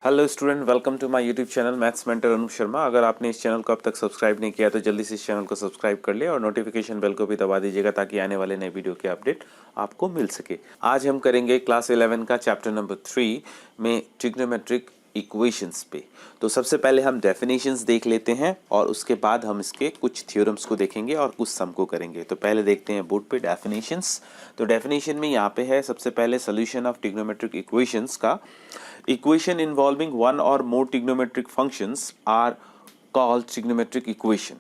Hello student, welcome to my YouTube channel maths mentor Anup Sharma. अगर आपने इस चैनल को अब तक सब्सक्राइब नहीं किया तो जल्दी से इस चैनल को सब्सक्राइब कर ले और नोटिफिकेशन बेल को भी दबा दीजिएगा ताकि आने वाले नए वीडियो के अपडेट आपको मिल सके। आज हम करेंगे क्लास 11 का चैप्टर नंबर 3 में ट्रिग्नोमेट्रिक इक्वेशंस पे। तो सबसे पहले हम डेफिनेशंस देख लेते हैं और उसके बाद हम इसके कुछ थ्योरम्स को देखेंगे और कुछ सम को करेंगे। तो पहले देखते हैं बोर्ड पे डेफिनेशंस। तो डेफिनेशन में यहाँ पे है सबसे पहले सोल्यूशन ऑफ ट्रिग्नोमेट्रिक इक्वेशंस का। Equation involving one or more trigonometric functions are called trigonometric equation।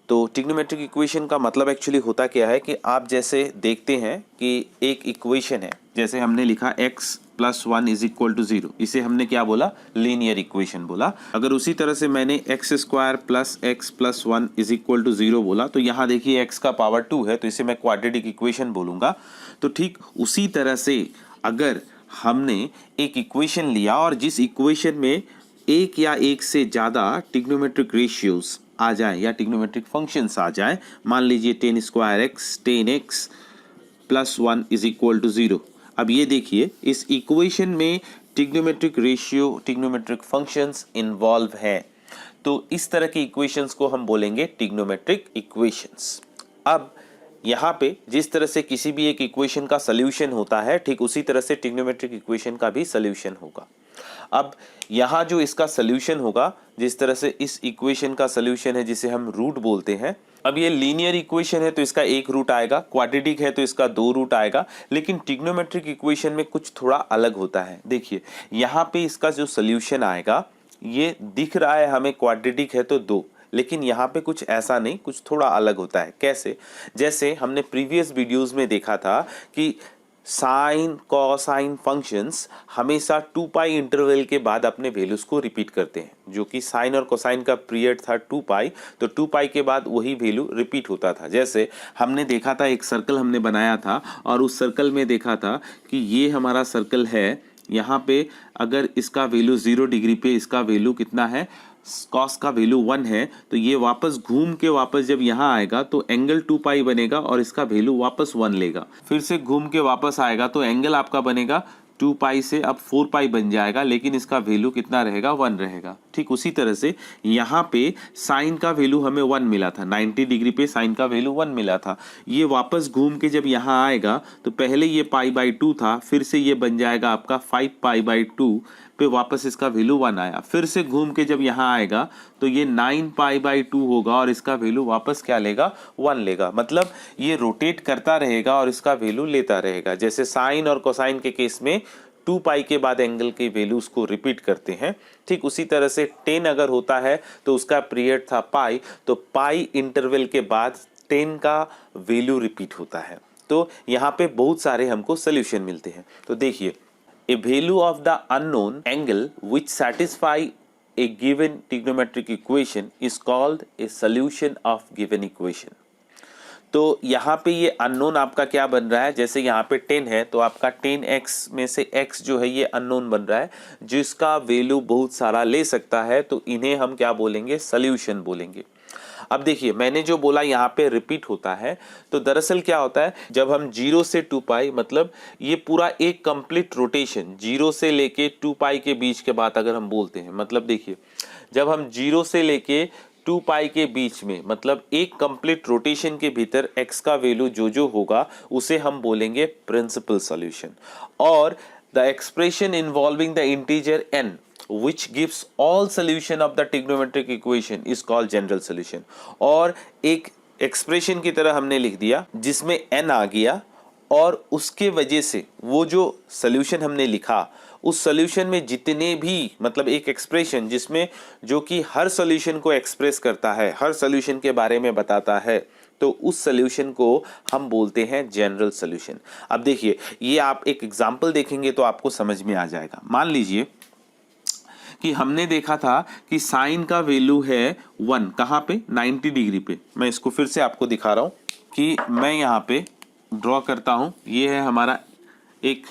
तो ट्रिग्नोमेट्रिक इक्वेशन का मतलब एक्चुअली होता क्या है कि आप जैसे देखते हैं कि एक इक्वेशन है, जैसे हमने लिखा x + 1 = 0, इसे हमने क्या बोला, लीनियर इक्वेशन बोला। अगर उसी तरह से मैंने x² + x + 1 = 0 बोला तो यहाँ देखिए x का पावर 2 है तो इसे मैं क्वाड्रेटिक इक्वेशन बोलूँगा। तो ठीक उसी तरह से अगर हमने एक इक्वेशन लिया और जिस इक्वेशन में एक या एक से ज़्यादा ट्रिग्नोमेट्रिक रेशियोज आ जाए या ट्रिग्नोमेट्रिक फंक्शंस आ जाए, मान लीजिए 10² x 10x + 1 = 0। अब ये देखिए इस इक्वेशन में trigonometric ratio trigonometric functions involve है, तो इस तरह के इक्वेशंस को हम बोलेंगे ट्रिग्नोमेट्रिक इक्वेशंस। अब यहाँ पे जिस तरह से किसी भी एक इक्वेशन का सॉल्यूशन होता है, ठीक उसी तरह से ट्रिग्नोमेट्रिक इक्वेशन का भी सॉल्यूशन होगा। अब यहाँ जो इसका सॉल्यूशन होगा, जिस तरह से इस इक्वेशन का सॉल्यूशन है जिसे हम रूट बोलते हैं। अब ये लीनियर इक्वेशन है तो इसका एक रूट आएगा, क्वाड्रेटिक है तो इसका 2 रूट आएगा, लेकिन ट्रिग्नोमेट्रिक इक्वेशन में कुछ थोड़ा अलग होता है। देखिए यहाँ पे इसका जो सॉल्यूशन आएगा, ये दिख रहा है हमें क्वाड्रेटिक है तो 2, लेकिन यहाँ पे कुछ ऐसा नहीं, कुछ थोड़ा अलग होता है। कैसे? जैसे हमने प्रीवियस वीडियोस में देखा था कि साइन कोसाइन फंक्शंस हमेशा 2π इंटरवल के बाद अपने वैल्यूज को रिपीट करते हैं, जो कि साइन और कोसाइन का पीरियड था 2π, तो 2π के बाद वही वैल्यू रिपीट होता था। जैसे हमने देखा था एक सर्कल हमने बनाया था और उस सर्कल में देखा था कि ये हमारा सर्कल है, यहाँ पे अगर इसका वैल्यू 0 डिग्री पे इसका वैल्यू कितना है, कॉस का वैल्यू 1 है, तो ये वापस घूम के वापस जब यहाँ आएगा तो एंगल 2π बनेगा और इसका वैल्यू वापस 1 लेगा। फिर से घूम के वापस आएगा तो एंगल आपका बनेगा 2π से अब 4π बन जाएगा, लेकिन इसका वैल्यू कितना रहेगा, 1 रहेगा। ठीक उसी तरह से यहाँ पे साइन का वैल्यू हमें 1 मिला था, 90 डिग्री पे साइन का वैल्यू 1 मिला था। ये वापस घूम के जब यहाँ आएगा तो पहले ये π/2 था, फिर से ये बन जाएगा आपका 5π/2 पे, वापस इसका वैल्यू 1 आया। फिर से घूम के जब यहाँ आएगा तो ये 9π/2 होगा और इसका वैल्यू वापस क्या लेगा, 1 लेगा। मतलब ये रोटेट करता रहेगा और इसका वैल्यू लेता रहेगा। जैसे साइन और कोसाइन के केस में 2π के बाद एंगल के वैल्यूज को रिपीट करते हैं, ठीक उसी तरह से 10 अगर होता है तो उसका पीरियड था π, तो π इंटरवल के बाद 10 का वैल्यू रिपीट होता है। तो यहाँ पे बहुत सारे हमको सोल्यूशन मिलते हैं। तो देखिए, a value of the unknown angle which satisfy a given trigonometric equation is called a solution of given equation। तो यहाँ पे ये अननोन आपका क्या बन रहा है, जैसे यहाँ पे 10 है तो आपका 10x में से x जो है ये अननोन बन रहा है, जिसका वैल्यू बहुत सारा ले सकता है, तो इन्हें हम क्या बोलेंगे, सॉल्यूशन बोलेंगे। अब देखिए मैंने जो बोला यहाँ पे रिपीट होता है, तो दरअसल क्या होता है, जब हम 0 से 2π, मतलब ये पूरा एक कंप्लीट रोटेशन 0 से लेके 2π के बीच के बाद अगर हम बोलते हैं, मतलब देखिए जब हम 0 से लेके 2π के बीच में, मतलब एक कंप्लीट रोटेशन के भीतर x का वैल्यू जो होगा उसे हम बोलेंगे प्रिंसिपल सॉल्यूशन। और the expression involving the integer n which gives all solution of the trigonometric equation is called general solution। और एक एक्सप्रेशन की तरह हमने लिख दिया जिसमें n आ गया और उसके वजह से वो जो सॉल्यूशन हमने लिखा उस सॉल्यूशन में जितने भी, मतलब एक एक्सप्रेशन जिसमें जो कि हर सॉल्यूशन को एक्सप्रेस करता है, हर सॉल्यूशन के बारे में बताता है, तो उस सॉल्यूशन को हम बोलते हैं जनरल सॉल्यूशन। अब देखिए ये आप एक एग्जांपल देखेंगे तो आपको समझ में आ जाएगा। मान लीजिए कि हमने देखा था कि साइन का वैल्यू है 1, कहाँ पे, 90 डिग्री पे। मैं इसको फिर से आपको दिखा रहा हूँ कि मैं यहाँ पे ड्रॉ करता हूँ। ये है हमारा एक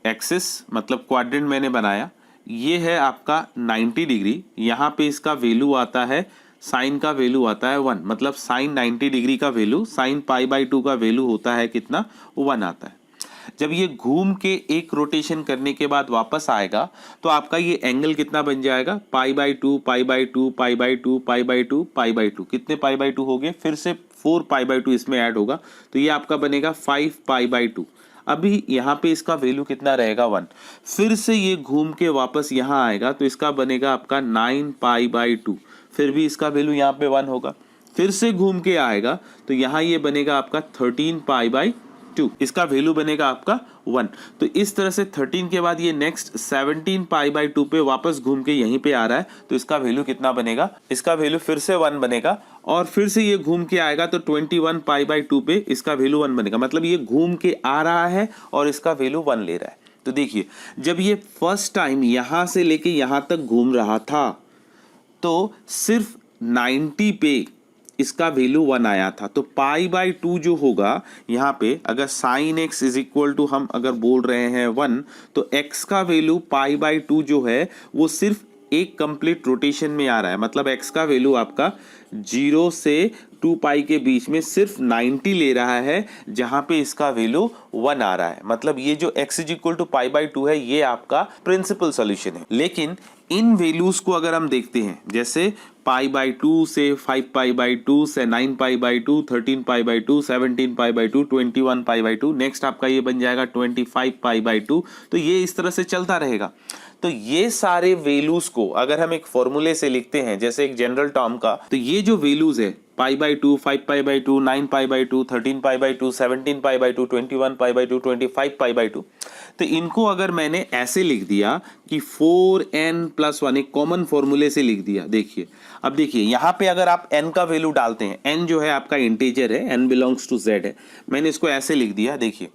एक्सिस, मतलब क्वाड्रेंट मैंने बनाया। ये है आपका 90 डिग्री, यहाँ पे इसका वैल्यू आता है, साइन का वैल्यू आता है 1, मतलब साइन 90 डिग्री का वैल्यू, साइन π/2 का वैल्यू होता है कितना, 1 आता है। जब ये घूम के एक रोटेशन करने के बाद वापस आएगा तो आपका ये एंगल कितना बन जाएगा, π/2 π/2 π/2 π/2 π/2। कितने π/2 हो गए, फिर से 4 π/2 इसमें ऐड होगा तो ये आपका बनेगा 5 π/2। अभी यहाँ पे इसका वैल्यू कितना रहेगा 1। फिर से ये घूम के वापस यहाँ आएगा तो इसका बनेगा आपका 9 π/2। फिर भी इसका वैल्यू यहाँ पे 1 होगा। फिर से घूम के आएगा तो यहाँ ये बनेगा आपका 13 π/2, इसका वैल्यू बनेगा आपका 1। तो इस तरह से 13 के बाद ये नेक्स्ट 17 π/2 पे वापस घूम के यहीं पे आ रहा है तो इसका वैल्यू कितना बनेगा, इसका वैल्यू फिर से 1 बनेगा। और फिर से ये घूम के आएगा तो 21 π/2 पे इसका वैल्यू 1 बनेगा। मतलब ये घूम के आ रहा है और इसका वैल्यू 1 ले रहा है। तो देखिए जब ये फर्स्ट टाइम यहां से लेके यहां तक घूम रहा था तो सिर्फ 90 पे इसका वैल्यू 1 आया था। तो π/2 जो होगा यहाँ पे, अगर sin x is equal to हम अगर बोल रहे हैं 1, तो x का वैल्यू π/2 जो है वो सिर्फ एक कंप्लीट रोटेशन में आ रहा है। मतलब x का वैल्यू आपका 0 से 2 पाई के बीच में सिर्फ 90 ले रहा है, जहां पे इसका वैल्यू 1 आ रहा है। मतलब ये जो x इज इक्वल टू π/2 है ये आपका प्रिंसिपल सॉल्यूशन है। लेकिन इन वैल्यूज को अगर हम देखते हैं, जैसे π/2 से 5 π/2 से 9 π/2 13 π/2 17 π/2 21 π/2, नेक्स्ट आपका ये बन जाएगा 25 π/2। तो ये इस तरह से चलता रहेगा। तो ये सारे वैल्यूज को अगर हम एक फॉर्मूले से लिखते हैं, जैसे एक जनरल टर्म का, तो ये जो वैल्यूज है π/2 5 π/2 9 π/2 13 π/2 17 π/2 21 π/2 25 π/2, तो इनको अगर मैंने ऐसे लिख दिया कि 4n+1 एक कॉमन फॉर्मूले से लिख दिया। देखिए अब देखिए यहाँ पे अगर आप n का वैल्यू डालते हैं, n जो है आपका इंटीजर है, n बिलोंग्स टू z है, मैंने इसको ऐसे लिख दिया। देखिए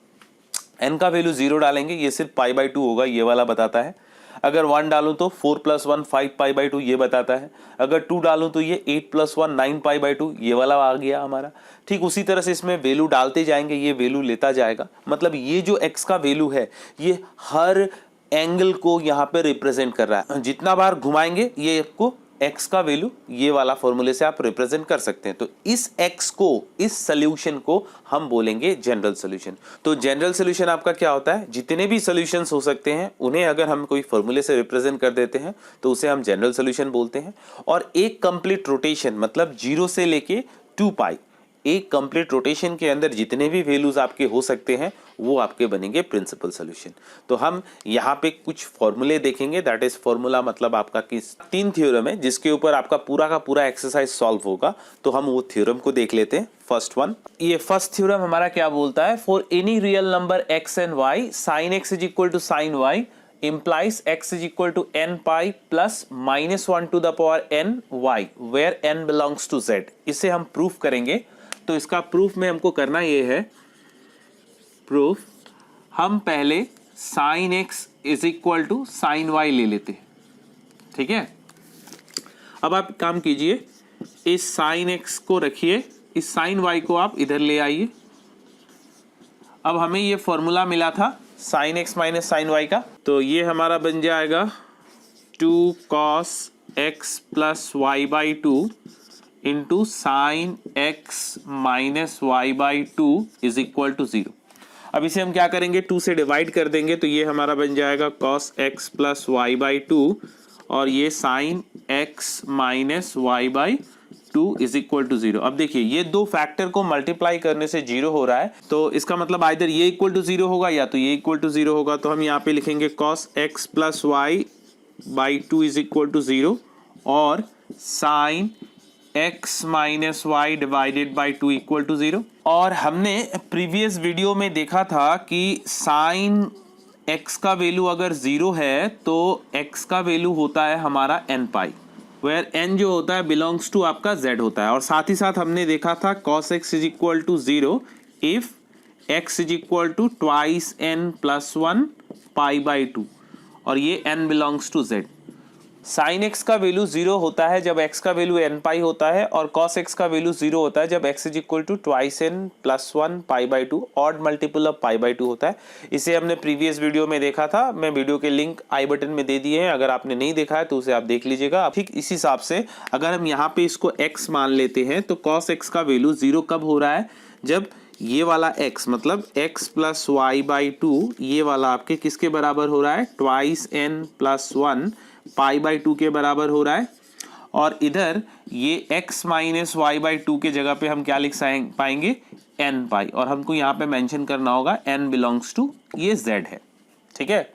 n का वैल्यू 0 डालेंगे ये सिर्फ π/2 होगा, ये वाला बताता है। अगर 1 डालूं तो 4 + 1 5 π/2 ये बताता है। अगर 2 डालूं तो ये 8 + 1 9 π/2 ये वाला आ गया हमारा। ठीक उसी तरह से इसमें वैल्यू डालते जाएंगे, ये वैल्यू लेता जाएगा। मतलब ये जो x का वैल्यू है ये हर एंगल को यहाँ पे रिप्रेजेंट कर रहा है। जितना बार घुमाएंगे ये आपको x का वैल्यू ये वाला फॉर्मूले से आप रिप्रेजेंट कर सकते हैं। तो इस x को, इस सोल्यूशन को हम बोलेंगे जनरल सोल्यूशन। तो जनरल सोल्यूशन आपका क्या होता है, जितने भी सोल्यूशंस हो सकते हैं उन्हें अगर हम कोई फॉर्मूले से रिप्रेजेंट कर देते हैं तो उसे हम जनरल सोल्यूशन बोलते हैं। और एक कंप्लीट रोटेशन मतलब 0 से लेके 2 पाई, एक कंप्लीट रोटेशन के अंदर जितने भी वैल्यूज आपके हो सकते हैं वो आपके बनेंगे प्रिंसिपल सॉल्यूशन। तो हम यहाँ पे कुछ फॉर्मूले देखेंगे, दैट इज फॉर्मूला मतलब आपका किस 3 थ्योरम है जिसके ऊपर आपका पूरा का पूरा एक्सरसाइज सॉल्व होगा। तो हम वो थ्योरम को देख लेते हैं। फर्स्ट वन, ये फर्स्ट थ्योरम हमारा क्या बोलता है, for any real number x and y sin x is equal to sin y implies x is equal to n pi plus -1 to the power n y where n belongs to z। इसे हम proof करेंगे। तो इसका proof में हमको करना ये है, प्रूफ हम पहले sin x is equal to sin y ले लेते हैं। ठीक है, अब आप काम कीजिए, इस sin x को रखिए, इस sin y को आप इधर ले आइए। अब हमें ये फॉर्मूला मिला था sin x minus sin y का, तो ये हमारा बन जाएगा 2 cos x plus y/2 into sine x minus y/2 is equal to 0। अब इसे हम क्या करेंगे, 2 से डिवाइड कर देंगे तो ये हमारा बन जाएगा cos x प्लस y/2 और ये sine x minus y/2 is equal to 0। अब देखिए ये दो फैक्टर को मल्टीप्लाई करने से 0 हो रहा है, तो इसका मतलब आइदर ये इक्वल टू 0 होगा या तो ये इक्वल टू 0 होगा। तो हम यहाँ पे लिखेंगे cos x plus y/2 is equal to 0 और sine x minus y divided by 2 equal to 0। और हमने प्रीवियस वीडियो में देखा था कि साइन x का वैल्यू अगर 0 है तो x का वैल्यू होता है हमारा n पाई, वेयर n जो होता है बिलोंग्स टू आपका z होता है। और साथ ही साथ हमने देखा था cos x is equal to 0 if x is equal to twice n plus 1 पाई/2 और ये n belongs to z। Sine x का वैल्यू 0 होता है जब x का वैल्यू n पाई होता है और cos x का वैल्यू 0 होता है जब x is equal to twice n plus 1 pi odd multiple of pi होता है। इसे हमने प्रीवियस वीडियो में देखा था, मैं वीडियो के लिंक आई बटन में दे दिए हैं, अगर आपने नहीं देखा है तो उसे आप देख लीजिएगा। ठीक इसी हिसाब से अगर हम यहाँ पे इसको x मान लेते हैं तो cos x का वैल्यू 0 कब हो रहा है, जब ये वाला x मतलब x plus y by two, ये वाला आपके किसके बराबर हो रहा है, twice n plus one pi by two के बराबर हो रहा है। और इधर ये x minus y by two के जगह पे हम क्या लिख पाएंगे, n पाई, और हमको यहाँ पे मेंशन करना होगा n बिलोंग्स टू ये z है। ठीक है,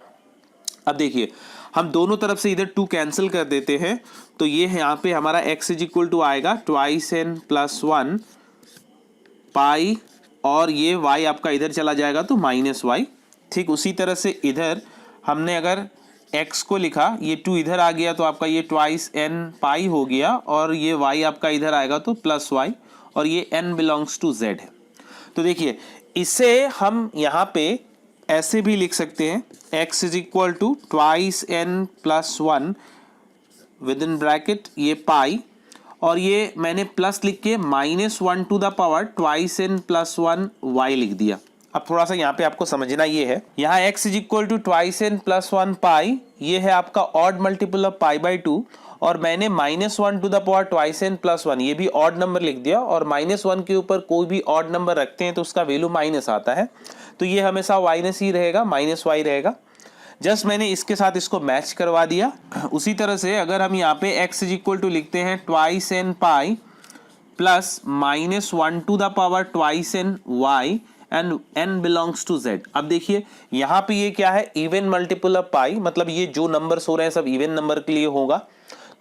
अब देखिए हम दोनों तरफ से इधर 2 कैंसिल कर देते हैं, तो ये यहाँ पे हमारा x इज इक्वल टू आएगा ट्वाइस n प्लस वन पाई, और ये y आपका इधर चला जाएगा तो माइनस वाई। ठीक उसी तरह से इधर हमने अगर x को लिखा, ये 2 इधर आ गया तो आपका ये ट्वाइस n पाई हो गया, और ये y आपका इधर आएगा तो प्लस वाई, और ये n बिलोंग्स टू z है। तो देखिए इसे हम यहाँ पे ऐसे भी लिख सकते हैं, x is equal to twice n plus one with in bracket ये पाई, और ये मैंने प्लस लिख के minus one to the power twice n plus one y लिख दिया। अब थोड़ा सा यहाँ पे आपको समझना ये है, यहाँ x is equal to twice n plus one pi, ये है आपका odd multiple of pi by two, और मैंने minus one to the power twice n plus one ये भी ऑड नंबर लिख दिया, और माइनस वन के ऊपर कोई भी ऑड नंबर रखते हैं तो उसका वैल्यू माइनस आता है, तो ये हमेशा माइनस ही रहेगा, माइनस वाई रहेगा। जस्ट मैंने इसके साथ इसको मैच करवा दिया। उसी तरह से अगर हम यहाँ पे x इज इक्वल टू लिखते हैं twice n pi plus minus one to the power twice n y and n belongs to z। अब देखिए यहाँ पे ये क्या है, इवन मल्टीपल ऑफ पाई, मतलब ये जो नंबर्स हो रहे हैं सब इवन नंबर के लिए होगा,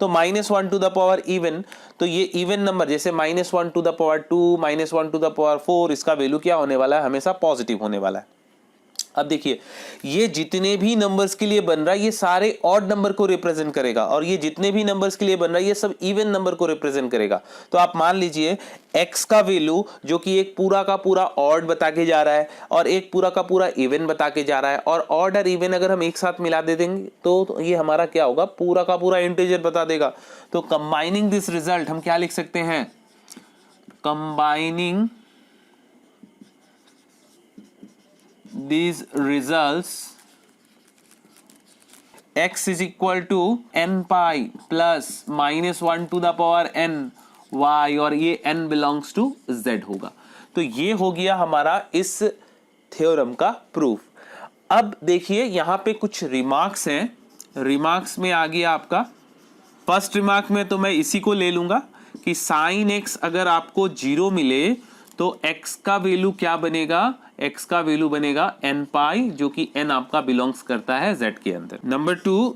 तो minus one to the power even, तो ये इवन नंबर जैसे minus one to the power two, minus one to the power four, इसका वैल्यू क्या होने वाला है, हमेशा पॉजिटिव होने वाला है। अब देखिए ये जितने भी नंबर्स के लिए बन रहा है ये सारे ऑड नंबर को रिप्रेजेंट करेगा, और ये जितने भी नंबर्स के लिए बन रहा है ये सब इवन नंबर को रिप्रेजेंट करेगा। तो आप मान लीजिए x का वैल्यू जो कि एक पूरा का पूरा ऑड बता के जा रहा है और एक पूरा का पूरा इवन बता के जा रहा है, और ऑड और इवन अगर हम एक साथ मिला दे देंगे तो ये हमारा क्या होगा, पूरा का पूरा इंटीजर बता देगा। तो कंबाइनिंग दिस रिजल्ट हम क्या लिख सकते हैं, combining these results x is equal to n pi plus minus one to the power n y, और ये n belongs to z होगा। तो ये हो गया हमारा इस थ्योरम का प्रूफ। अब देखिए यहाँ पे कुछ रिमार्क्स हैं, रिमार्क्स में आ गया आपका फर्स्ट रिमार्क में, तो मैं इसी को ले लूंगा कि साइन x अगर आपको 0 मिले तो x का वैल्यू क्या बनेगा, x का वैल्यू बनेगा n पाई, जो कि n आपका बिलोंग्स करता है z के अंदर। Number 2,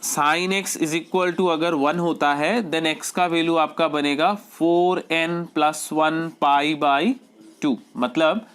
sine x is equal to अगर 1 होता है देन x का वैल्यू आपका बनेगा 4n plus one pi by to. मतलब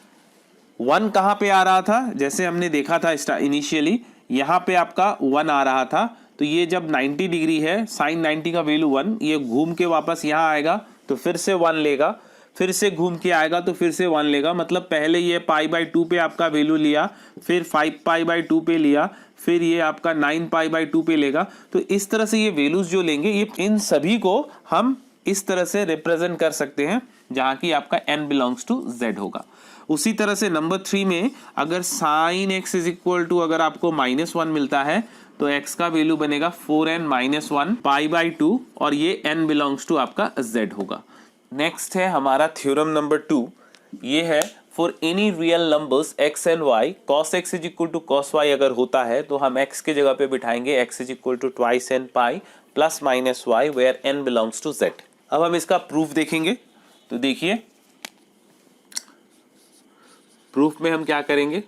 1 कहाँ पे आ रहा था, जैसे हमने देखा था इनिशियली यहाँ पे आपका 1 आ रहा था, तो ये जब 90 डिग्री है, साइन 90 का वैल्यू 1, ये घूम के वापस यहाँ आएगा तो फिर से 1 लेगा, फिर से घूम के आएगा तो फिर से 1 लेगा। मतलब पहले ये पाई बाई टू पे आपका वैल्यू लिया, फिर 5 पाई बाई टू पे लिया, फिर ये आपका 9 पाई बाई टू पे लेगा। तो इस तरह से ये वैल्यूज जो लेंगे, ये इन सभी को हम इस तरह से रिप्रेजेंट कर सकते हैं जहां की आपका n बिलोंग्स टू z होगा। उसी तरह से नंबर 3 में अगर sine x is equal to अगर आपको -1 मिलता है तो x का वैल्यू बनेगा 4n minus one pi by two, और ये n बिलोंग्स टू आपका z होगा। नेक्स्ट है हमारा थ्योरम नंबर 2, ये है for any real numbers x and y cos x is equal to cos y अगर होता है तो हम x के जगह पे बिठाएंगे x is equal to twice n pi plus minus y where n belongs to z। अब हम इसका प्रूफ देखेंगे, तो देखिए प्रूफ में हम क्या करेंगे,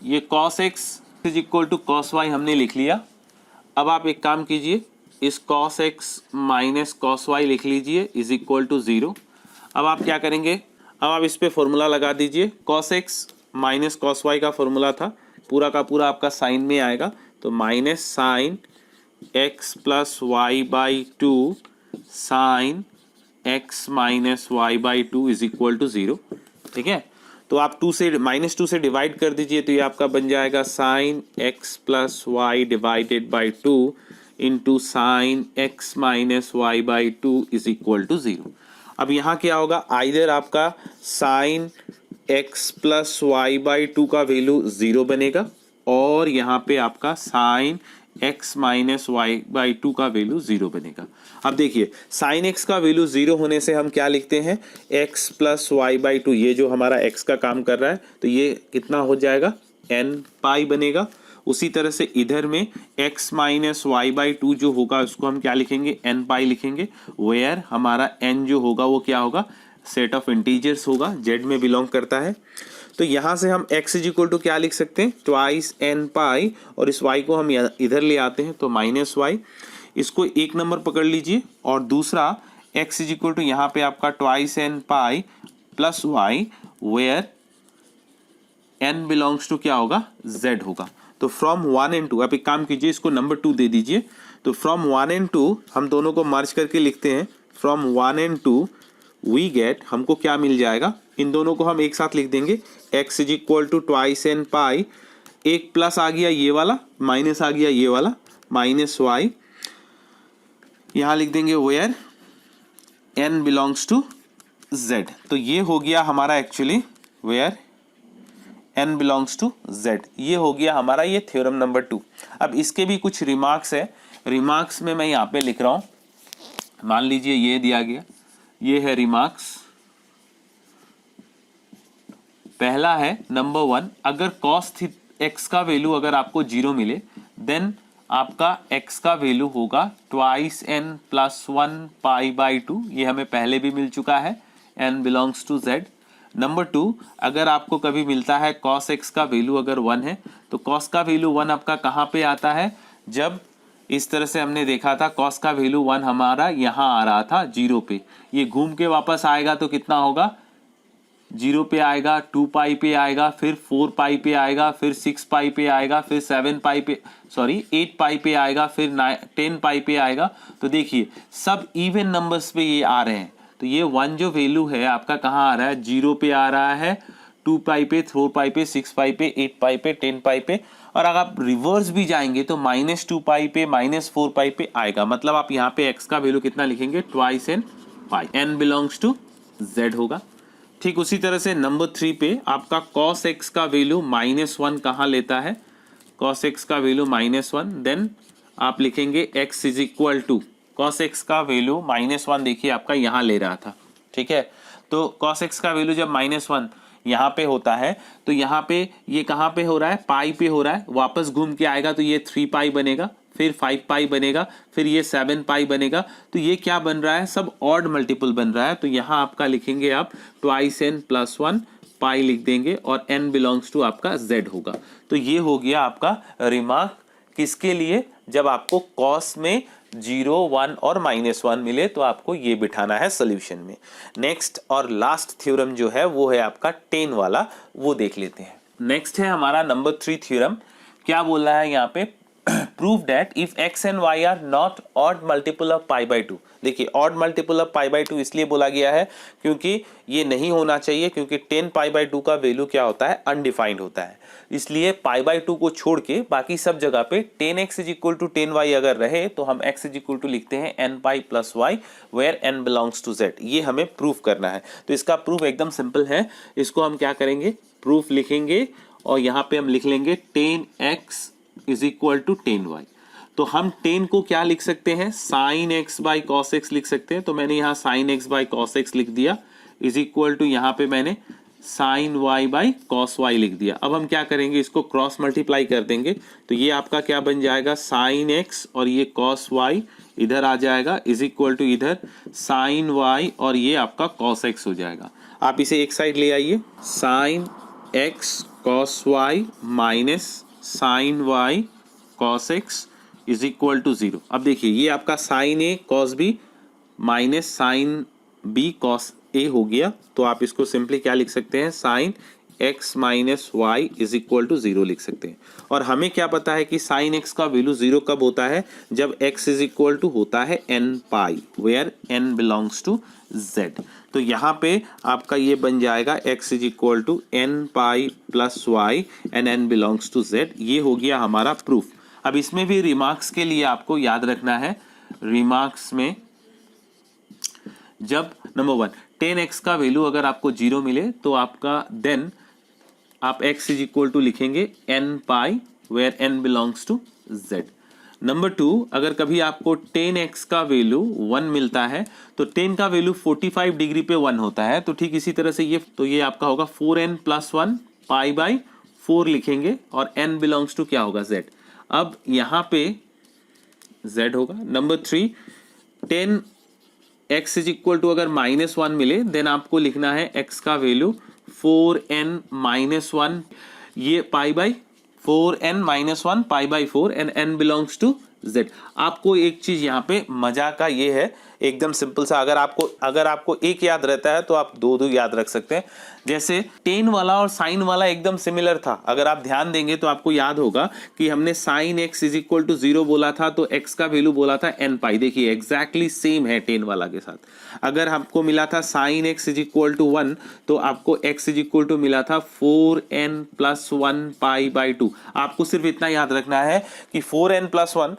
ये cos x is equal to cos y हमने लिख लिया। अब आप एक काम कीजिए, इस cos x minus cos y लिख लीजिए इज इक्वल टू 0। अब आप क्या करेंगे, अब आप इस पे फॉर्मूला लगा दीजिए, cos x minus cos y का फॉर्मूला था, पूरा का पूरा आपका साइन में आएगा, तो minus sine x plus y by two sine x minus y by two is equal to 0। ठीक है, तो आप -2 से डिवाइड कर दीजिए, तो ये आपका बन जाएगा sine x plus y divided by two into sine x minus y by two is equal to 0। अब यहाँ क्या होगा, आइदर आपका sine x plus y by two का वैल्यू 0 बनेगा, और यहाँ पे आपका sine x minus y by two का वैल्यू 0 बनेगा। अब देखिए साइन x का वैल्यू 0 होने से हम क्या लिखते हैं, x plus y by two, ये जो हमारा x का काम कर रहा है तो ये कितना हो जाएगा, n पाई बनेगा। उसी तरह से इधर में x minus y by two जो होगा उसको हम क्या लिखेंगे, n पाई लिखेंगे, वेयर हमारा n जो होगा वो क्या होगा, सेट ऑफ इंटीजर्स होगा, z में बिलोंग करता है। तो यहां से हम x इज इक्वल टू क्या लिख सकते हैं, ट्वाइस n पाई, और इस y को हम इधर ले आते हैं तो माइनस वाई, इसको एक नंबर पकड़ लीजिए। और दूसरा x इज इक्वल टू यहाँ पे आपका twice n pi plus y, where n belongs to क्या होगा, z होगा। तो फ्रॉम 1 and 2, आप एक काम कीजिए इसको नंबर 2 दे दीजिए। तो फ्रॉम 1 and 2 हम दोनों को मर्ज करके लिखते हैं, फ्रॉम 1 and 2 वी गेट, हमको क्या मिल जाएगा, इन दोनों को हम एक साथ लिख देंगे, x is equal to twice n pi, एक प्लस आ गया ये वाला, माइनस आ गया ये वाला, माइनस वाई, यहां लिख देंगे where n belongs to z। तो ये हो गया हमारा actually where n belongs to z, ये हो गया हमारा ये थ्योरम नंबर 2। अब इसके भी कुछ रिमार्क्स है, रिमार्क्स में मैं यहाँ पे लिख रहा हूँ, मान लीजिए ये दिया गया, ये है रिमार्क्स। पहला है नंबर 1, अगर कॉस x का वैल्यू अगर आपको 0 मिले देन आपका x का वैल्यू होगा twice n plus 1 pi by 2, ये हमें पहले भी मिल चुका है, n belongs to z। Number 2, अगर आपको कभी मिलता है cos x का वैल्यू अगर 1 है तो cos का वैल्यू 1 आपका कहाँ पे आता है, जब इस तरह से हमने देखा था cos का वैल्यू 1 हमारा यहाँ आ रहा था 0 पे, ये घूम के वापस आएगा तो कितना होगा, 0 पे आएगा, 2 पाई पे आएगा, फिर 4 पाई पे आएगा, फिर 6 पाई पे आएगा, फिर 8 पाई पे आएगा, फिर 10 पाई पे आएगा। तो देखिए सब इवन नंबर्स पे ये आ रहे हैं। तो ये 1 जो वैल्यू है आपका कहाँ आ रहा है, 0 पे आ रहा है, 2 पाई पे, 4 पाई पे, 6 पाई पे, 8 पाई पे, 10 पाई पे, और अगर आप रिवर्स भी जाएंगे तो -2 पाई पे, -4 पाई पे आएगा। मतलब आप यहाँ पे x का वैल्यू कितना लिखेंगे, twice n pi, n belongs to z होगा। ठीक उसी तरह से नंबर 3 पे आपका cos x का वैल्यू -1 कहाँ लेता है, cos x का वैल्यू -1, देन आप लिखेंगे x is equal to, cos x का वैल्यू -1 देखिए आपका यहाँ ले रहा था, ठीक है। तो cos x का वैल्यू जब -1 यहाँ पे होता है तो यहाँ पे ये कहाँ पे हो रहा है, पाई पे हो रहा है, वापस घूम के आएगा तो ये 3 पाई बनेगा, फिर 5 पाई बनेगा, फिर ये 7 पाई बनेगा। तो ये क्या बन रहा है, सब ऑड मल्टीपल बन रहा है। तो यहाँ आपका लिखेंगे आप ट्वाइस n प्लस 1 पाई लिख देंगे और n बिलोंग्स टू आपका z होगा। तो ये हो गया आपका रिमार्क, किसके लिए, जब आपको कॉस में 0, 1 और -1 मिले तो आपको ये बिठाना है सोल्यूशन में। नेक्स्ट और लास्ट थ्योरम जो है वो है आपका टेन वाला, वो देख लेते हैं। नेक्स्ट है हमारा नंबर 3 थ्योरम। क्या बोल रहा है यहाँ पे, prove that if x and y are not odd multiple of pi by 2। देखिए odd multiple of pi by 2 इसलिए बोला गया है क्योंकि ये नहीं होना चाहिए, क्योंकि 10 पाई बाई 2 का वैल्यू क्या होता है, अनडिफाइंड होता है। इसलिए पाई बाई 2 को छोड़ के बाकी सब जगह पे 10x is equal to 10y अगर रहे तो हम x इज इक्वल टू लिखते हैं n pi plus y, where n belongs to z। ये हमें प्रूफ करना है। तो इसका प्रूफ एकदम सिंपल है। इसको हम क्या करेंगे, प्रूफ लिखेंगे और यहाँ पे हम लिख लेंगे 10x is equal to 10y। तो हम 10 को क्या लिख सकते हैं, sine x by cos x लिख सकते हैं। तो मैंने यहाँ sine x by cos x लिख दिया, इज इक्वल टू यहाँ पे मैंने sine y by cos y लिख दिया। अब हम क्या करेंगे, इसको क्रॉस मल्टीप्लाई कर देंगे तो ये आपका क्या बन जाएगा, साइन x और ये कॉस y इधर आ जाएगा, इज इक्वल टू इधर साइन y और ये आपका कॉस x हो जाएगा। आप इसे एक साइड ले आइए, sine x cos y minus sine y cos x is equal to 0। अब देखिए ये आपका sine a cos b minus sine b cos a हो गया। तो आप इसको सिंपली क्या लिख सकते हैं, sine x minus y is equal to 0 लिख सकते हैं। और हमें क्या पता है कि साइन x का वैल्यू 0 कब होता है, जब x इज इक्वल टू होता है n pi, where n belongs to z। तो यहाँ पे आपका ये बन जाएगा x is equal to n pi plus y and n belongs to z। ये हो गया हमारा प्रूफ। अब इसमें भी रिमार्क्स के लिए आपको याद रखना है, रिमार्क्स में जब नंबर 1 10x का वैल्यू अगर आपको 0 मिले तो आपका देन आप x इज इक्वल टू लिखेंगे n pi, where n belongs to z। Number 2, अगर कभी आपको 10x का वैल्यू 1 मिलता है तो 10 का वैल्यू 45 डिग्री पे 1 होता है, तो ठीक इसी तरह से ये आपका होगा 4n + 1 पाई बाई 4 लिखेंगे और n बिलोंग्स टू क्या होगा, z। अब यहाँ पे z होगा। Number 3, 10x is equal to अगर -1 मिले देन आपको लिखना है x का वैल्यू 4n - 1, ये pi by 4n - 1 pi by 4 and n belongs to z। आपको एक चीज यहाँ पे मजा का ये है, एकदम सिंपल सा, अगर आपको एक याद रहता है तो आप दो याद रख सकते हैं। जैसे टेन वाला और साइन वाला एकदम सिमिलर था, अगर आप ध्यान देंगे तो आपको याद होगा कि हमने sine x is equal to 0 बोला था तो x का वैल्यू बोला था n पाई। देखिए एग्जैक्टली सेम है टेन वाला के साथ। अगर आपको मिला था sine x is equal to 1 तो आपको x इज इक्वल टू मिला था 4n + 1 पाई बाई 2। आपको सिर्फ इतना याद रखना है कि 4n + 1,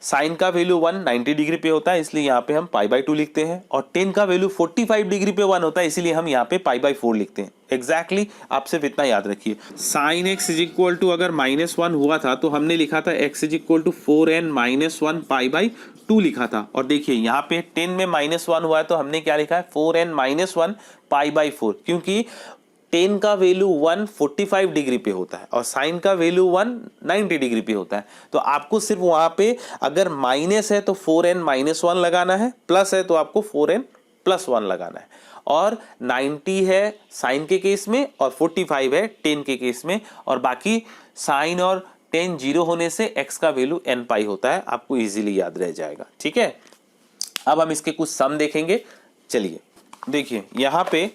साइन का वैल्यू 1 90 डिग्री पे होता है इसलिए यहाँ पे हम पाई बाई 2 लिखते हैं, और 10 का वैल्यू 45 डिग्री पे 1 होता है इसीलिए हम यहाँ पे पाई बाई 4 लिखते हैं। एग्जैक्टली आप सिर्फ इतना याद रखिए। Sine x is equal to अगर -1 हुआ था तो हमने लिखा था x is equal to 4n - 1 pi by 2 लिखा था, और देखिए यहाँ पे 10 में -1 हुआ है तो हमने क्या लिखा है 4n - 1 पाई बाई 4, क्योंकि 10 का वैल्यू 1 45 डिग्री पे होता है और साइन का वैल्यू 1 90 डिग्री पे होता है। तो आपको सिर्फ वहां पे अगर माइनस है तो 4n - 1 लगाना है, प्लस है तो आपको 4n + 1 लगाना है, और 90 है साइन के केस में और 45 है 10 के केस में, और बाकी साइन और 10 0 होने से x का वैल्यू n पाई होता है। आपको इजीली याद रह जाएगा। ठीक है, अब हम इसके कुछ सम देखेंगे। चलिए देखिए, यहाँ पे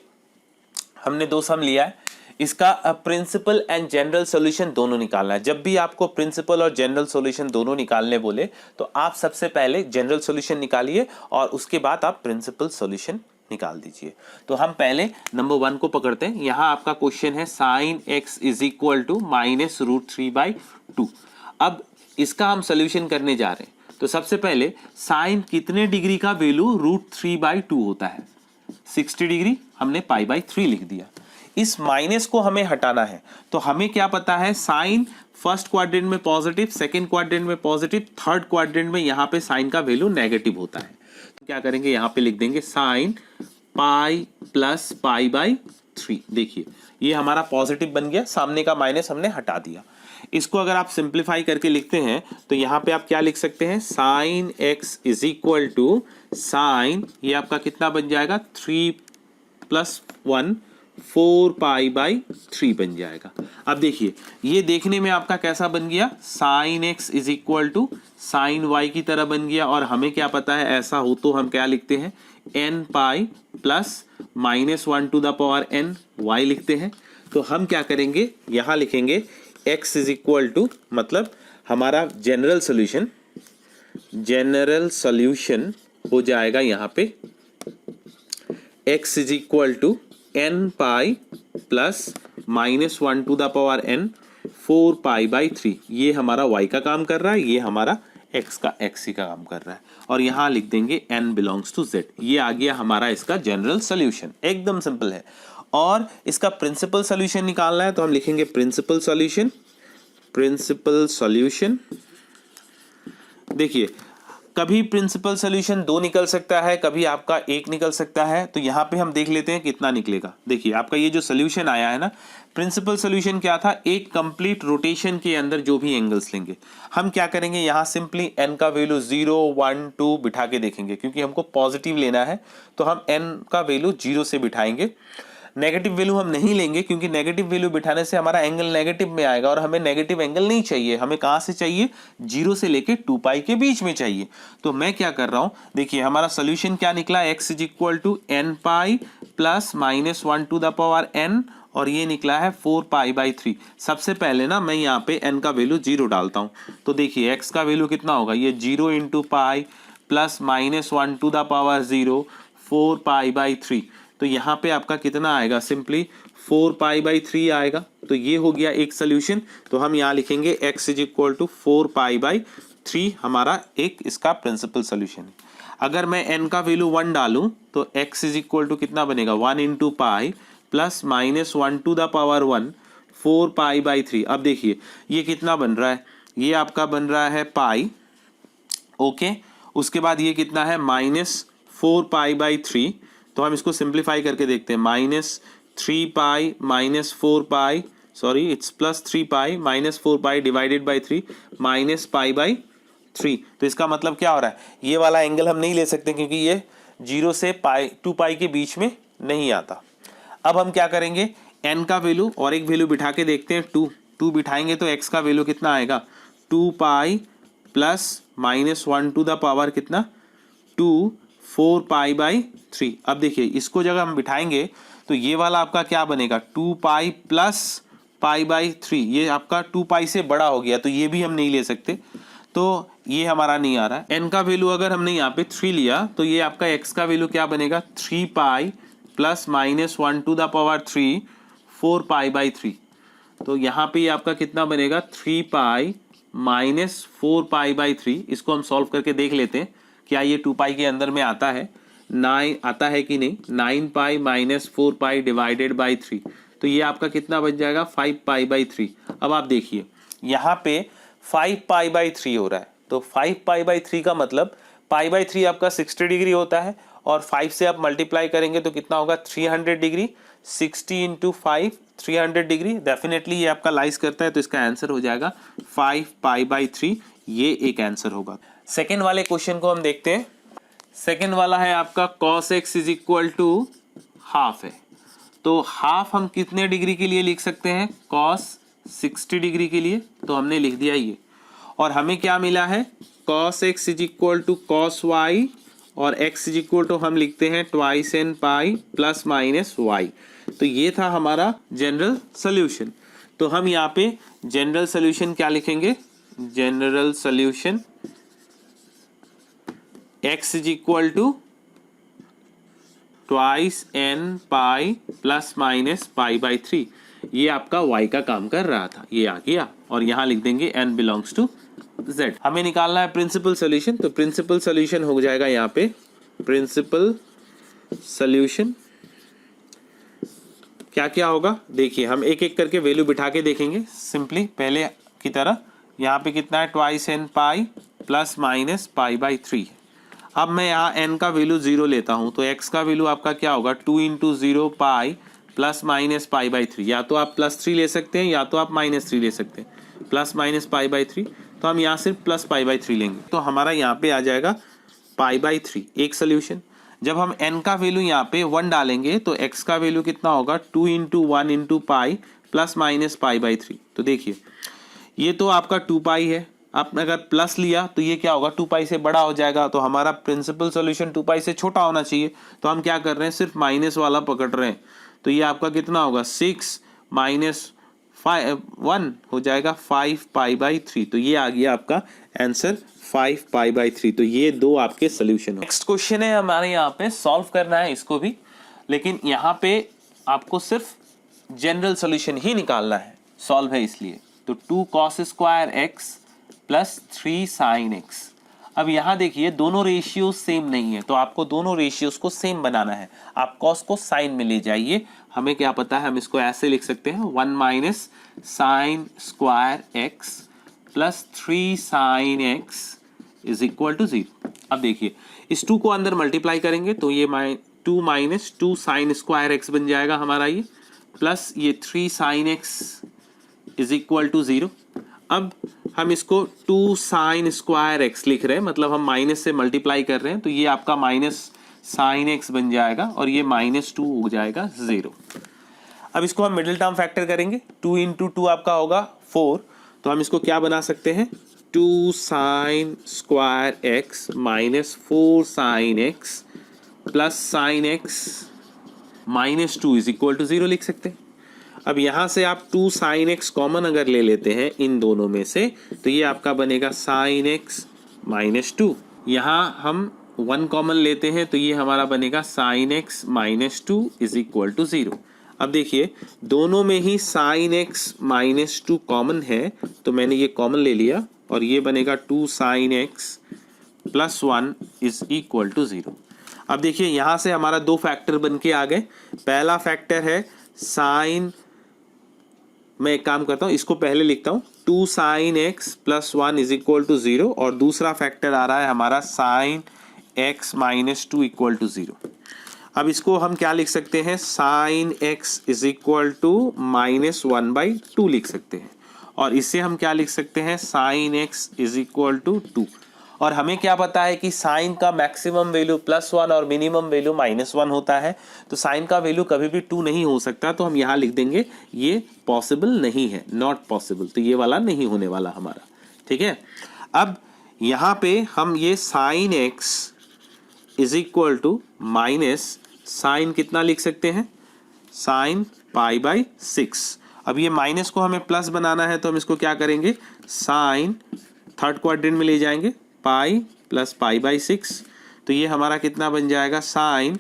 हमने 2 सम लिया है, इसका प्रिंसिपल एंड जनरल सॉल्यूशन दोनों निकालना है। जब भी आपको प्रिंसिपल और जनरल सॉल्यूशन दोनों निकालने बोले तो आप सबसे पहले जनरल सॉल्यूशन निकालिए और उसके बाद आप प्रिंसिपल सॉल्यूशन निकाल दीजिए। तो हम पहले नंबर 1 को पकड़ते हैं। यहाँ आपका क्वेश्चन है sine x is equal to -√3/2। अब इसका हम सोल्यूशन करने जा रहे हैं। तो सबसे पहले साइन कितने डिग्री का वैल्यू √3/2 होता है, 60 डिग्री, हमने पाई बाई 3 लिख दिया। इस माइनस को हमें हटाना है, तो हमें क्या पता है साइन फर्स्ट क्वाड्रेंट में पॉजिटिव, सेकंड क्वाड्रेंट में पॉजिटिव, थर्ड क्वाड्रेंट में यहाँ पे साइन का वैल्यू नेगेटिव होता है। तो क्या करेंगे, यहाँ पे लिख देंगे sine pi plus pi by 3। देखिए ये हमारा पॉजिटिव बन गया, सामने का माइनस हमने हटा दिया। इसको अगर आप सिंप्लीफाई करके लिखते हैं तो यहाँ पे आप क्या लिख सकते हैं, sine x is equal to sine, ये आपका कितना बन जाएगा 3 + 1 4 पाई बाई 3 बन जाएगा। अब देखिए ये देखने में आपका कैसा बन गया, sine x is equal to sine y की तरह बन गया, और हमें क्या पता है ऐसा हो तो हम क्या लिखते हैं n pi plus -1n y लिखते हैं। तो हम क्या करेंगे, यहाँ लिखेंगे x इज इक्वल टू, मतलब हमारा जनरल सॉल्यूशन हो जाएगा यहाँ पे x is equal to n pi plus -1n 4 pi by 3। ये हमारा y का काम कर रहा है, ये हमारा x ही का काम कर रहा है, और यहाँ लिख देंगे n बिलोंग्स टू z। ये आ गया हमारा इसका जनरल सॉल्यूशन, एकदम सिंपल है। और इसका प्रिंसिपल सॉल्यूशन निकालना है तो हम लिखेंगे प्रिंसिपल सॉल्यूशन। देखिए कभी प्रिंसिपल सॉल्यूशन 2 निकल सकता है, कभी आपका 1 निकल सकता है। तो यहाँ पे हम देख लेते हैं कितना निकलेगा। देखिए आपका ये जो सॉल्यूशन आया है ना, प्रिंसिपल सॉल्यूशन क्या था, एक कंप्लीट रोटेशन के अंदर जो भी एंगल्स लेंगे, हम क्या करेंगे यहाँ सिंपली n का वैल्यू 0 1 2 बिठा के देखेंगे, क्योंकि हमको पॉजिटिव लेना है तो हम n का वैल्यू 0 से बिठाएंगे। नेगेटिव वैल्यू हम नहीं लेंगे क्योंकि नेगेटिव वैल्यू बिठाने से हमारा एंगल नेगेटिव में आएगा, और हमें नेगेटिव एंगल नहीं चाहिए। हमें कहाँ से चाहिए, 0 से लेके 2 पाई के बीच में चाहिए। तो मैं क्या कर रहा हूँ, देखिए हमारा सोल्यूशन क्या निकला, x is equal to n pi plus -1n, और ये निकला है 4 पाई बाई 3। सबसे पहले ना मैं यहाँ पे n का वैल्यू 0 डालता हूँ। तो देखिए x का वैल्यू कितना होगा, ये 0 into pi plus -1 4 pi by 3। तो यहाँ पे आपका कितना आएगा, सिंपली 4 पाई बाई 3 आएगा। तो ये हो गया एक सोल्यूशन। तो हम यहाँ लिखेंगे x is equal to 4 pi by 3 हमारा एक इसका प्रिंसिपल सोल्यूशन है। अगर मैं n का वैल्यू 1 डालूं तो x इज इक्वल टू कितना बनेगा, 1 into pi plus -1 4 pi by 3। अब देखिए ये कितना बन रहा है, ये आपका बन रहा है पाई, ओके। उसके बाद ये कितना है -4π/3, तो हम इसको सिंप्लीफाई करके देखते हैं। -3π -4π, सॉरी इट्स +3π -4π डिवाइडेड बाई 3 -π/3। तो इसका मतलब क्या हो रहा है, ये वाला एंगल हम नहीं ले सकते क्योंकि ये 0 से 2π के बीच में नहीं आता। अब हम क्या करेंगे, n का वैल्यू और एक वैल्यू बिठा के देखते हैं। 2 बिठाएंगे तो x का वैल्यू कितना आएगा, 2π प्लस -1 टू द पावर कितना 2 4π/3। अब देखिए इसको जब हम बिठाएंगे तो ये वाला आपका क्या बनेगा 2π प्लस π/3, ये आपका 2π से बड़ा हो गया, तो ये भी हम नहीं ले सकते, तो ये हमारा नहीं आ रहा है। n का वैल्यू अगर हमने यहाँ पे 3 लिया तो ये आपका x का वैल्यू क्या बनेगा 3π प्लस -1 टू द पावर 3 4π/3। तो यहाँ पे आपका कितना बनेगा 3π माइनस 4π/3। इसको हम सॉल्व करके देख लेते हैं क्या ये 2π के अंदर में आता है, 9 आता है कि नहीं। 9π माइनस 4π डिवाइडेड बाई 3, तो ये आपका कितना बच जाएगा 5π/3। अब आप देखिए यहाँ पे 5π/3 हो रहा है, तो 5π/3 का मतलब π/3 आपका 60 डिग्री होता है, और 5 से आप मल्टीप्लाई करेंगे तो कितना होगा 300 डिग्री। 60 इंटू 5 300 डिग्री, डेफिनेटली ये आपका लाइज करता है, तो इसका आंसर हो जाएगा 5π/3। ये एक आंसर होगा। सेकेंड वाले क्वेश्चन को हम देखते हैं। सेकेंड वाला है आपका cos x is equal to half है, तो हाफ हम कितने डिग्री के लिए लिख सकते हैं, cos 60 डिग्री के लिए, तो हमने लिख दिया ये। और हमें क्या मिला है cos x is equal to cos y, और x इज इक्वल टू हम लिखते हैं 2n प्लस माइनस y। तो ये था हमारा जनरल सोल्यूशन। तो हम यहाँ पे जनरल सोल्यूशन क्या लिखेंगे, general solution x is equal to 2n plus minus π/3। ये आपका y का काम कर रहा था, ये आ गया, और यहाँ लिख देंगे n बिलोंग्स टू z। हमें निकालना है प्रिंसिपल सोल्यूशन, तो प्रिंसिपल सोल्यूशन हो जाएगा यहाँ पे प्रिंसिपल सोल्यूशन क्या क्या होगा। देखिए हम एक एक करके वैल्यू बिठा के देखेंगे सिंपली पहले की तरह। यहाँ पे कितना है 2n प्लस माइनस π/3। अब मैं यहाँ n का वैल्यू 0 लेता हूँ, तो x का वैल्यू आपका क्या होगा 2 इंटू 0 π प्लस माइनस π/3। या तो आप +3 ले सकते हैं या तो आप -3 ले सकते हैं, प्लस माइनस π/3। तो हम यहाँ सिर्फ प्लस π/3 लेंगे, तो हमारा यहाँ पे आ जाएगा π/3 एक सोल्यूशन। जब हम n का वैल्यू यहाँ पे 1 डालेंगे तो x का वैल्यू कितना होगा 2 इंटू 1 इंटू π प्लस माइनस π/3। तो देखिए ये तो आपका 2π है, आपने अगर प्लस लिया तो ये क्या होगा 2π से बड़ा हो जाएगा, तो हमारा प्रिंसिपल सॉल्यूशन 2π से छोटा होना चाहिए। तो हम क्या कर रहे हैं सिर्फ माइनस वाला पकड़ रहे हैं, तो ये आपका कितना होगा 6 माइनस 1 हो जाएगा 5π/3। तो ये आ गया आपका आंसर 5π/3। तो ये दो आपके सोल्यूशन हो। नेक्स्ट क्वेश्चन है हमारे यहाँ पे, सॉल्व करना है इसको भी, लेकिन यहाँ पे आपको सिर्फ जनरल सोल्यूशन ही निकालना है, सॉल्व है इसलिए। तो 2 cos square x plus 3 sin x। अब यहाँ देखिए दोनों रेशियो सेम नहीं है, तो आपको दोनों रेशियोज को सेम बनाना है। आप cos को sin में ले जाइए, हमें क्या पता है हम इसको ऐसे लिख सकते हैं 1 minus sine square x plus 3 sin x is equal to 0। अब देखिए इस 2 को अंदर मल्टीप्लाई करेंगे तो ये 2 माइनस 2 साइन स्क्वायर x बन जाएगा हमारा ये, प्लस ये 3 sin x is equal to 0। अब हम इसको 2 साइन स्क्वायर x लिख रहे हैं, मतलब हम माइनस से मल्टीप्लाई कर रहे हैं, तो ये आपका माइनस साइन x बन जाएगा और ये -2 हो जाएगा 0। अब इसको हम मिडिल टर्म फैक्टर करेंगे, 2 इंटू 2 आपका होगा 4, तो हम इसको क्या बना सकते हैं 2 sine square x minus 4 sine x plus sine x -2 is equal to 0 लिख सकते हैं। अब यहाँ से आप 2 साइन x कॉमन अगर ले लेते हैं इन दोनों में से, तो ये आपका बनेगा साइन x -2। यहाँ हम 1 कॉमन लेते हैं तो ये हमारा बनेगा sine x -2 is equal to 0। अब देखिए दोनों में ही साइन x -2 कॉमन है, तो मैंने ये कॉमन ले लिया और ये बनेगा 2 sine x plus 1 is equal to 0। अब देखिए यहाँ से हमारा 2 फैक्टर बन के आ गए। पहला फैक्टर है साइन मैं एक काम करता हूँ, इसको पहले लिखता हूँ 2 sin x plus 1 is equal to 0 और दूसरा फैक्टर आ रहा है हमारा sin x minus 2 equal to 0। अब इसको हम क्या लिख सकते हैं, sin x is equal to minus 1/2 लिख सकते हैं और इससे हम क्या लिख सकते हैं, sin x is equal to 2। और हमें क्या पता है कि साइन का मैक्सिमम वैल्यू +1 और मिनिमम वैल्यू -1 होता है, तो साइन का वैल्यू कभी भी 2 नहीं हो सकता, तो हम यहाँ लिख देंगे ये पॉसिबल नहीं है, नॉट पॉसिबल, तो ये वाला नहीं होने वाला हमारा। ठीक है, अब यहाँ पे हम ये sine x is equal to minus sine कितना लिख सकते हैं, साइन π/6। अब ये माइनस को हमें प्लस बनाना है, तो हम इसको क्या करेंगे, साइन थर्ड क्वाड्रेंट में ले जाएंगे, पाई प्लस π/6, तो ये हमारा कितना बन जाएगा, साइन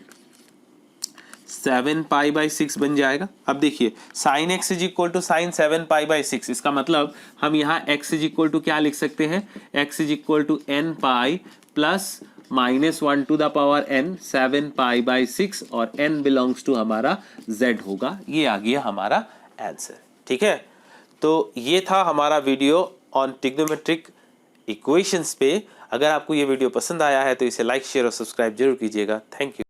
7π/6 बन जाएगा। अब देखिए sine x is equal to sine 7π/6, इसका मतलब हम यहाँ x इज इक्वल टू क्या लिख सकते हैं, x is equal to n π plus -1 to the power n 7π/6 और n बिलोंग्स टू हमारा z होगा। ये आ गया हमारा आंसर। ठीक है, तो ये था हमारा वीडियो ऑन ट्रिग्नोमेट्रिक इक्वेशंस पे। अगर आपको ये वीडियो पसंद आया है तो इसे लाइक, शेयर और सब्सक्राइब जरूर कीजिएगा। Thank you.